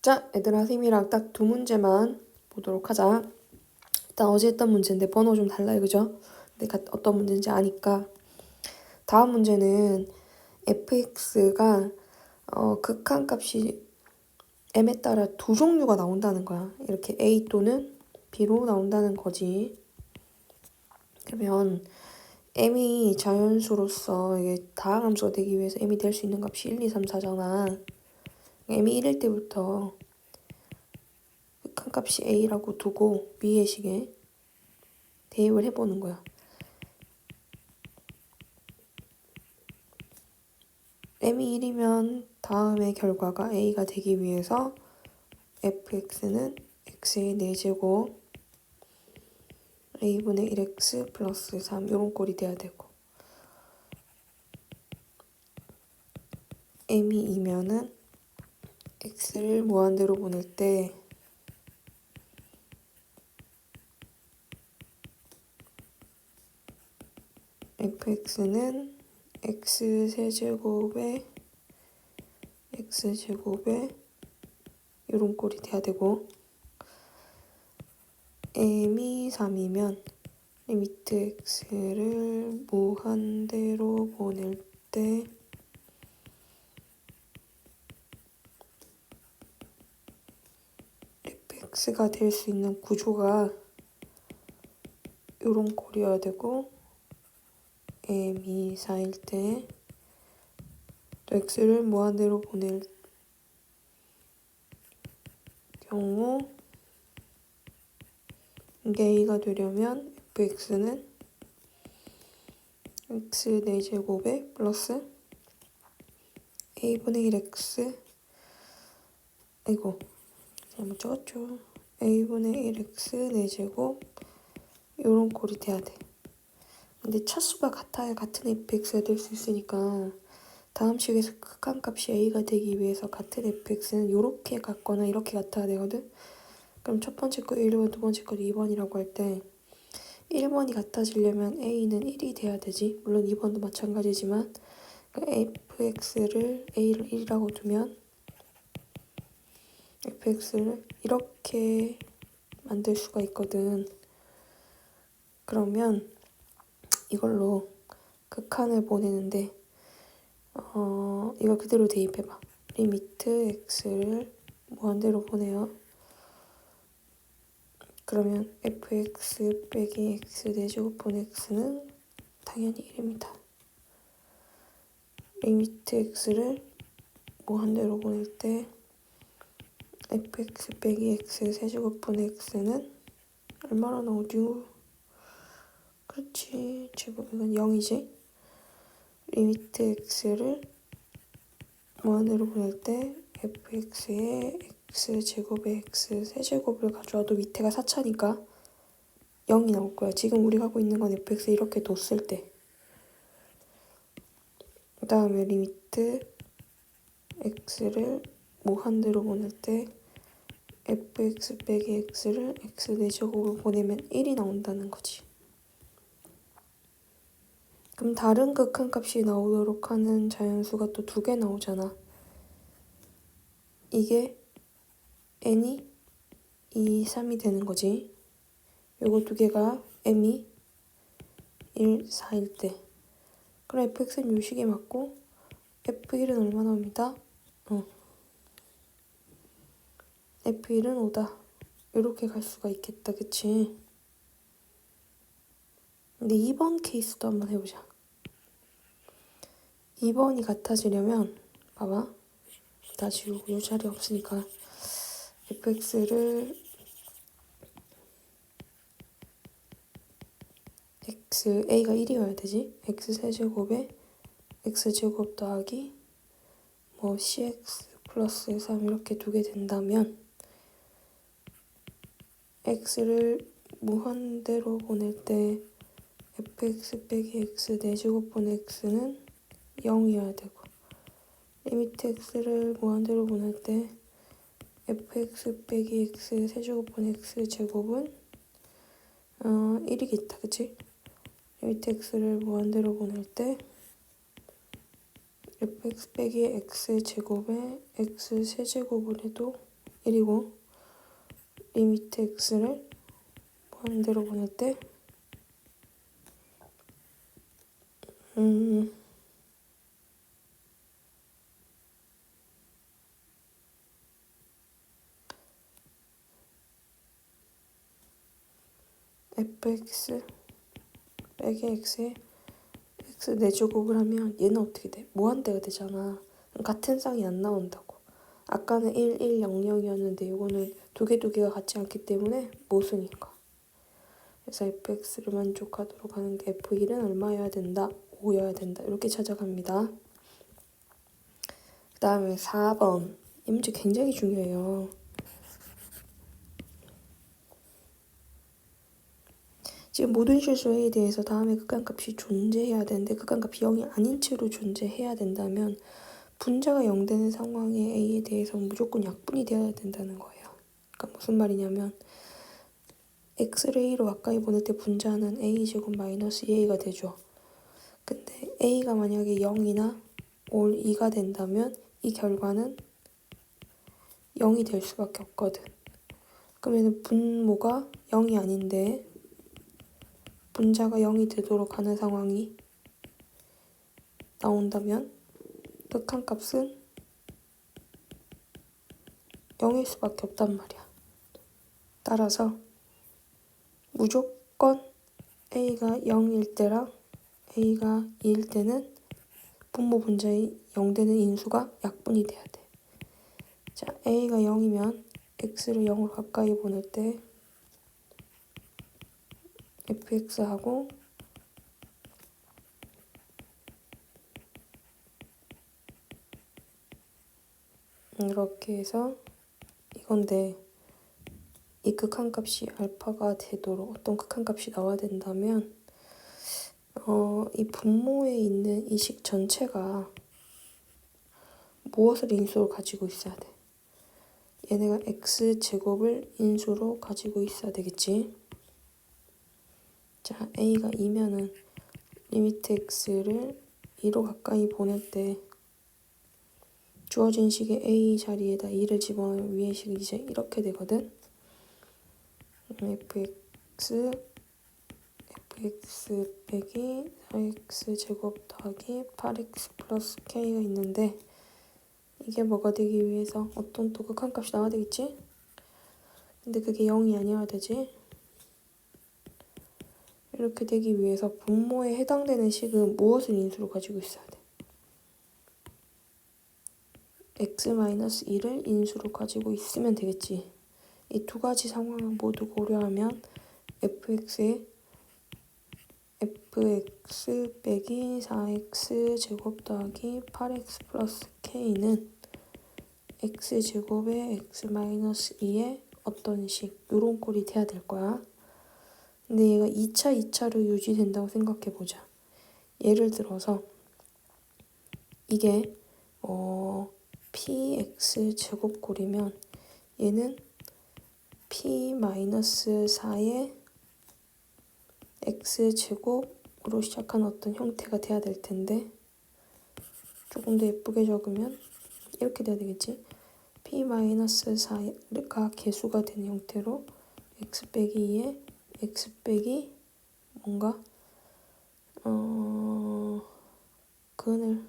자, 얘들아, 선생님이랑 딱 두 문제만 보도록 하자. 일단 어제 했던 문제인데 번호 좀 달라요, 그죠? 내가 어떤 문제인지 아니까. 다음 문제는 fx가 극한값이 m에 따라 두 종류가 나온다는 거야. 이렇게 a 또는 b로 나온다는 거지. 그러면 m이 자연수로서 이게 다항함수가 되기 위해서 m이 될 수 있는 값이 1, 2, 3, 4잖아. m이 1일 때부터 극한값이 a라고 두고 미해식에 대입을 해보는 거야. m이 1이면 다음의 결과가 a가 되기 위해서 fx는 x의 4제곱 a분의 1x 플러스 3 이런 꼴이 돼야 되고, m이 2면은 x를 무한대로 보낼 때 fx는 x세제곱에 x제곱에 이런 꼴이 돼야 되고, m이 3이면 리미트 x를 무한대로 보낼 때 fx가 될 수 있는 구조가 이런 꼴이어야 되고, m이 4일 때 또 x를 무한대로 보낼 경우 이게 a가 되려면 fx는 x 4제곱에 플러스 a분의 1x 아이고 잘못 적었죠. a분의 1x 4제곱 요런 꼴이 돼야 돼. 근데 차수가 같아야 같은 fx가 될 수 있으니까 다음 식에서 극한값이 a가 되기 위해서 같은 fx는 요렇게 같거나 이렇게 같아야 되거든. 그럼 첫 번째 거 1번, 두 번째 거 2번이라고 할 때 1번이 같아지려면 a는 1이 돼야 되지. 물론 2번도 마찬가지지만 fx를 a를 1이라고 두면 fx를 이렇게 만들 수가 있거든. 그러면 이걸로 극한을 보내는데 이거 그대로 대입해봐. 리미트 x를 무한대로 보내요. 그러면 fx 빼기 x 4제곱분 x는 당연히 1입니다. 리미트 x를 무한대로 보낼 때 fx 빼기 x 3제곱분 x는 얼마나 나오죠? 그렇지, 제곱 이건 0이지. 리미트 x를 무한대로 보낼 때 fx에 x제곱에 x 세제곱을 가져와도 밑에가 4차니까 0이 나올 거야. 지금 우리가 하고 있는 건 fx 이렇게 뒀을 때. 그 다음에 리미트 x를 무한대로 보낼 때 fx 빼기 x를 x 4제곱으로 보내면 1이 나온다는 거지. 그럼 다른 극한값이 나오도록 하는 자연수가 또 2개 나오잖아. 이게 n이 2, 3이 되는 거지. 요거 2개가 m이 1, 4일 때. 그럼 fx는 요 식에 맞고 f1은 얼마 나옵니다? f1은 5다. 이렇게 갈 수가 있겠다, 그치? 근데 2번 케이스도 한번 해보자. 2번이 같아지려면 봐봐. 다 지우고 요 자리 없으니까 fx를 a가 1이어야 되지. x세제곱에 x제곱 더하기 뭐 cx 플러스 3 이렇게 두게 된다면 x를 무한대로 보낼 때 fx 빼기 x 4제곱분 x는 0이어야 되고, 리미트 x를 무한대로 보낼 때 fx 빼기 x 세제곱분 x 제곱은 1이겠다, 그치? 리미트 x를 무한대로 보낼 때 fx 빼기 x 제곱에 x 세제곱을 해도 1이고 리미트 x를 무한대로 보낼 때 fx 빼기 x에 x 4제곱을 하면 얘는 어떻게 돼? 무한대가 되잖아. 같은 쌍이 안 나온다고. 아까는 1, 1, 0, 0이었는데 이거는 두 개가 같지 않기 때문에 모순이니까. 그래서 fx를 만족하도록 하는 게 f1은 얼마여야 된다? 5여야 된다. 이렇게 찾아갑니다. 그 다음에 4번. 이 문제 굉장히 중요해요. 지금 모든 실수 A에 대해서 다음에 극한값이 존재해야 되는데 극한값이 0이 아닌 채로 존재해야 된다면 분자가 0 되는 상황에 A에 대해서 무조건 약분이 되어야 된다는 거예요. 그러니까 무슨 말이냐면 X를 A로 가까이 보낼 때 분자는 A제곱 마이너스 2A가 되죠. 근데 A가 만약에 0이나 올 2가 된다면 이 결과는 0이 될 수밖에 없거든. 그러면 분모가 0이 아닌데 분자가 0이 되도록 하는 상황이 나온다면 극한값은 0일 수밖에 없단 말이야. 따라서 무조건 A가 0일 때랑 A가 2일 때는 분모 분자의 0 되는 인수가 약분이 돼야 돼. 자, A가 0이면 X를 0으로 가까이 보낼 때 fx하고 이렇게 해서 이건데 이 극한값이 알파가 되도록 어떤 극한값이 나와야 된다면 이 분모에 있는 이 식 전체가 무엇을 인수로 가지고 있어야 돼? 얘네가 x제곱을 인수로 가지고 있어야 되겠지. 자, a가 2면은 리미트 x를 2로 가까이 보낼 때 주어진 식의 a 자리에다 2를 집어넣으면 위의 식이 이제 이렇게 되거든. fx 빼기 4x제곱 더하기 8x 플러스 k가 있는데 이게 뭐가 되기 위해서 어떤 또 극한값이 나와야 되겠지? 근데 그게 0이 아니어야 되지. 이렇게 되기 위해서 분모에 해당되는 식은 무엇을 인수로 가지고 있어야 돼? x-2를 인수로 가지고 있으면 되겠지. 이 두 가지 상황을 모두 고려하면 fx에 fx 빼기 4x제곱 더하기 8x 플러스 k는 x제곱에 x-2의 어떤 식 요런 꼴이 돼야 될 거야. 근데 얘가 2차로 유지된다고 생각해보자. 예를 들어서 이게 px 제곱꼴이면 얘는 p-4의 x제곱으로 시작한 어떤 형태가 돼야 될 텐데 조금 더 예쁘게 적으면 이렇게 돼야 되겠지. p-4가 개수가 되는 형태로 x 빼기 2에 x 빼기 뭔가 근을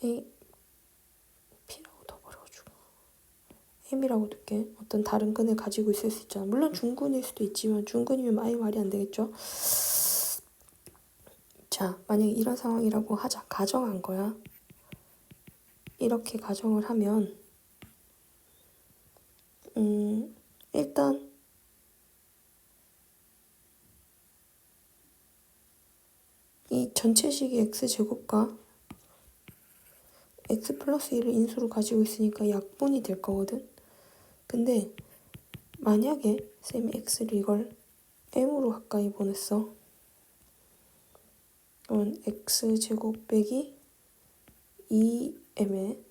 a p라고 둬버려가지고 m이라고 둘게. 어떤 다른 근을 가지고 있을 수 있잖아. 물론 중근일 수도 있지만 중근이면 아예 말이 안 되겠죠. 자, 만약에 이런 상황이라고 하자. 가정한 거야. 이렇게 가정을 하면 일단 이 전체식이 x제곱과 x 플러스 1을 인수로 가지고 있으니까 약분이 될 거거든. 근데 만약에 쌤이 x를 이걸 m으로 가까이 보냈어. 그러면 x제곱 빼기 2m에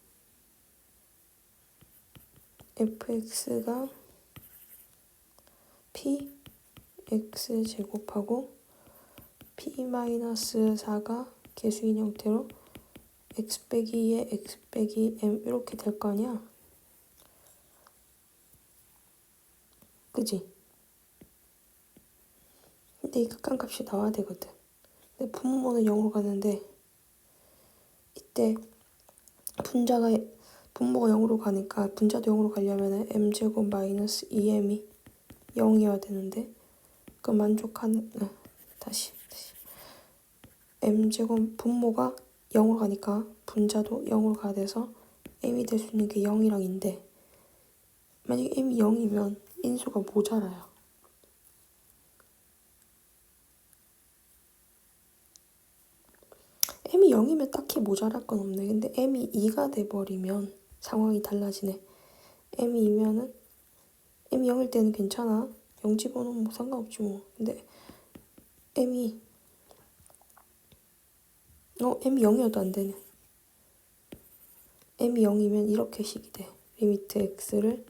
fx가 p x제곱하고 p-4가 개수인 형태로 x 빼기 2에 x 빼기 m 이렇게 될 거 아니야. 그지? 근데 이 극한값이 나와야 되거든. 근데 분모는 0으로 가는데 이때 분모가 0으로 가니까 분자도 0으로 가려면 m제곱 마이너스 2m이 0이어야 되는데 그 만족하는 다시 m제곱 분모가 0으로 가니까 분자도 0으로 가야 돼서 m이 될 수 있는 게 0이랑 인데 만약에 m이 0이면 인수가 모자라요. m이 0이면 딱히 모자랄 건 없네. 근데 m이 2가 돼버리면 상황이 달라지네. m이 2면은 m이 0일 때는 괜찮아. 0 집어넣으면 뭐 상관없지 뭐. 근데 m이 m이 0이어도 안 되네. m이 0이면 이렇게 식이 돼. 리미트 x를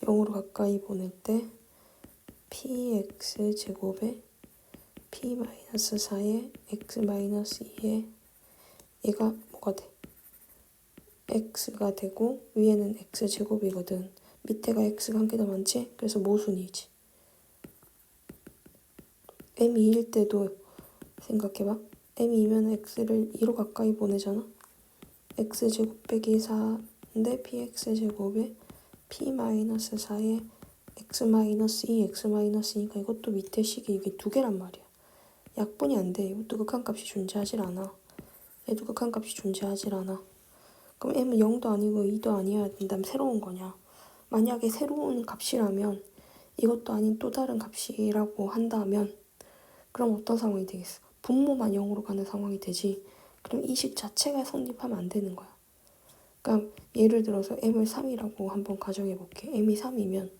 0으로 가까이 보낼 때 px 제곱에 p-4에 x-2에 얘가 뭐가 돼? x가 되고 위에는 x제곱이거든. 밑에가 x가 한 개 더 많지? 그래서 모순이지. m이 2일 때도 생각해봐. m이 2면 x를 2로 가까이 보내잖아. x제곱 빼기 4인데 px제곱에 p-4에 x-2, x-2니까 이것도 밑에 식이 이게 두 개란 말이야. 약분이 안 돼. 이것도 극한값이 존재하질 않아. 얘도 극한값이 존재하질 않아. 그럼 m은 0도 아니고 2도 아니어야 된다면 새로운 거냐? 만약에 새로운 값이라면 이것도 아닌 또 다른 값이라고 한다면 그럼 어떤 상황이 되겠어? 분모만 0으로 가는 상황이 되지. 그럼 이 식 자체가 성립하면 안 되는 거야. 그러니까 예를 들어서 m을 3이라고 한번 가정해 볼게. m이 3이면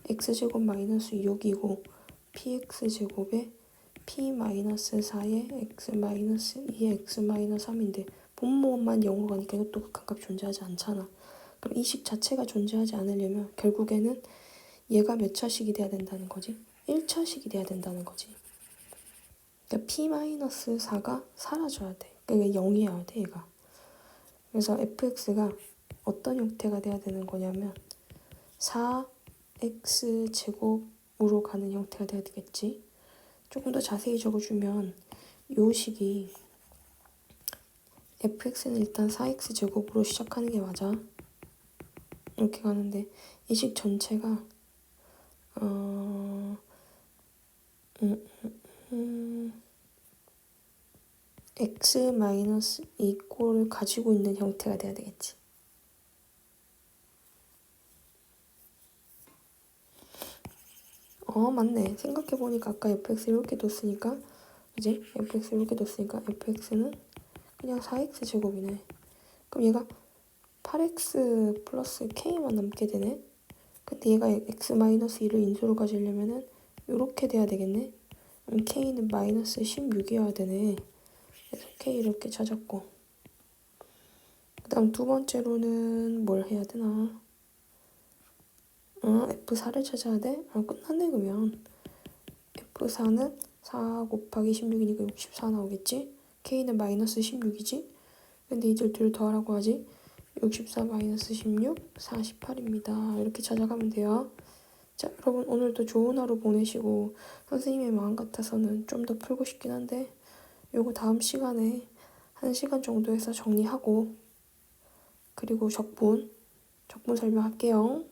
x제곱 마이너스 6이고 px제곱에 p-4에 x-2에 x-3인데 분모만 0으로 가니까 이것도 극한값 존재하지 않잖아. 그럼 이 식 자체가 존재하지 않으려면 결국에는 얘가 몇 차식이 돼야 된다는 거지? 1차식이 돼야 된다는 거지. 그러니까 p-4가 사라져야 돼. 그러니까 0이어야 돼, 얘가. 그래서 fx가 어떤 형태가 돼야 되는 거냐면 4x제곱으로 가는 형태가 돼야 되겠지. 조금 더 자세히 적어주면 요 식이 fx는 일단 4x제곱으로 시작하는 게 맞아. 이렇게 가는데 이 식 전체가 x-2꼴을 가지고 있는 형태가 돼야 되겠지. 맞네. 생각해보니까 아까 fx 이렇게 뒀으니까 그지? fx 이렇게 뒀으니까 fx는 그냥 4x 제곱이네. 그럼 얘가 8x 플러스 k만 남게 되네. 근데 얘가 x-2를 인수로 가지려면은 요렇게 돼야 되겠네. 그럼 k는 마이너스 16이어야 되네. 그래서 k 이렇게 찾았고 그 다음 두 번째로는 뭘 해야 되나? F4를 찾아야 돼? 끝났네 그러면. F4는 4 곱하기 16이니까 64 나오겠지? K는 마이너스 16이지? 근데 이들 둘 더하라고 하지? 64 마이너스 16, 48입니다. 이렇게 찾아가면 돼요. 자, 여러분 오늘도 좋은 하루 보내시고 선생님의 마음 같아서는 좀 더 풀고 싶긴 한데 요거 다음 시간에 1시간 정도 해서 정리하고 그리고 적분 설명할게요.